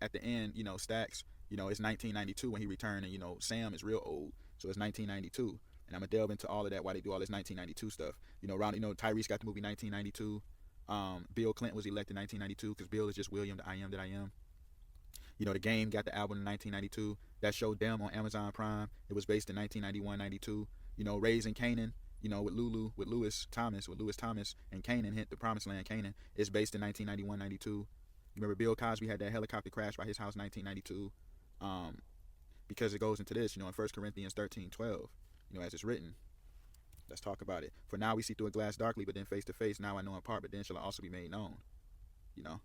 at the end, Stacks, it's 1992 when he returned, and Sam is real old, so it's 1992. And I'm gonna delve into all of that, why they do all this 1992 stuff. Around, Tyrese got the movie 1992. Bill Clinton was elected 1992 because Bill is just William, the I am that I am. The Game got the album in 1992. That show Them on Amazon Prime, it was based in 1991, 92. Raising Canaan, with Lewis Thomas, and Canaan hit the Promised Land. Canaan is based in 1991, 92. You remember Bill Cosby had that helicopter crash by his house, 1992. Because it goes into this, in 1 Corinthians 13:12, as it's written. Let's talk about it. For now we see through a glass darkly, but then face to face. Now I know in part, but then shall I also be made known. You know.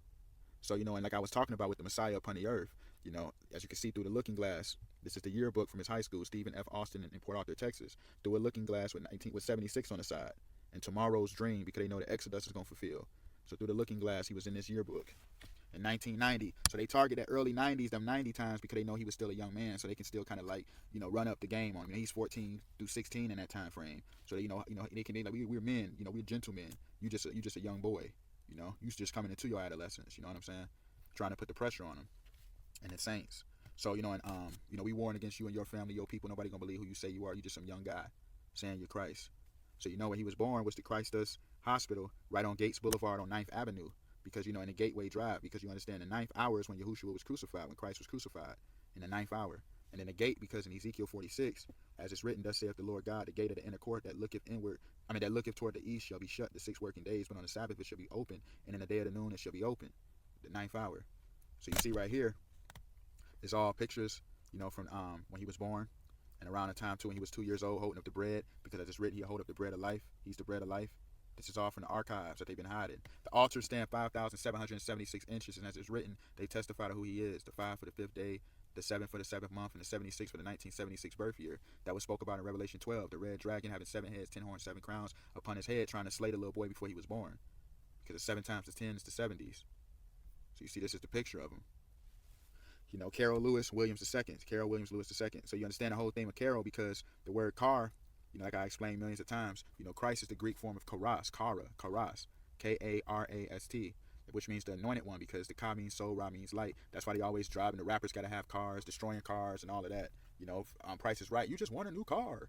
So, and like I was talking about with the Messiah upon the earth, as you can see through the looking glass, this is the yearbook from his high school, Stephen F. Austin in Port Arthur, Texas. Through a looking glass with 76 on the side. And tomorrow's dream, because they know the Exodus is going to fulfill. So through the looking glass, he was in this yearbook. In 1990, so they target that early 90s, them 90 times, because they know he was still a young man, so they can still kind of like, run up the game on him. He's 14 through 16 in that time frame, so they, they can be like, we're men, we're gentlemen. You just a young boy, you just coming into your adolescence. You know what I'm saying? Trying to put the pressure on him, and the saints. So we warn against you and your family, your people. Nobody gonna believe who you say you are. You just some young guy saying you're Christ. So when he was born was the Christus Hospital right on Gates Boulevard on 9th Avenue. Because, in the Gateway Drive, because you understand the 9th hour is when Yahushua was crucified, when Christ was crucified, in the 9th hour. And then the gate, because in Ezekiel 46, as it's written, thus saith the Lord God, the gate of the inner court that looketh toward the east shall be shut the 6 working days, but on the Sabbath it shall be open, and in the day of the noon it shall be open, the 9th hour. So you see right here, it's all pictures, from when he was born, and around the time too when he was 2 years old, holding up the bread, because as it's written, he'll hold up the bread of life. He's the bread of life. This is all from the archives that they've been hiding. The altars stand 5,776 inches, and as it's written, they testify to who he is. The 5 for the 5th day, the 7 for the 7th month, and the 76 for the 1976 birth year. That was spoke about in Revelation 12. The red dragon having 7 heads, 10 horns, 7 crowns upon his head, trying to slay the little boy before he was born. Because the 7 times the 10 is the 70s. So you see, this is the picture of him. Carol Lewis Williams II. Carol Williams Lewis II. So you understand the whole thing with Carol, because the word car, like I explained millions of times, Christ is the Greek form of karas, karas, K-A-R-A-S-T, which means the anointed one, because the ka means soul, ra means light. That's why they always drive, and the rappers got to have cars, destroying cars, and all of that. Price is Right. You just want a new car,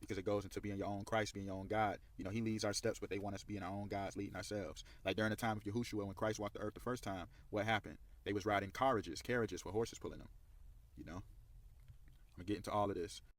because it goes into being your own Christ, being your own God. He leads our steps, but they want us being our own gods, leading ourselves. Like during the time of Yahushua, when Christ walked the earth the first time, what happened? They was riding carriages with horses pulling them. I'm going to get into all of this.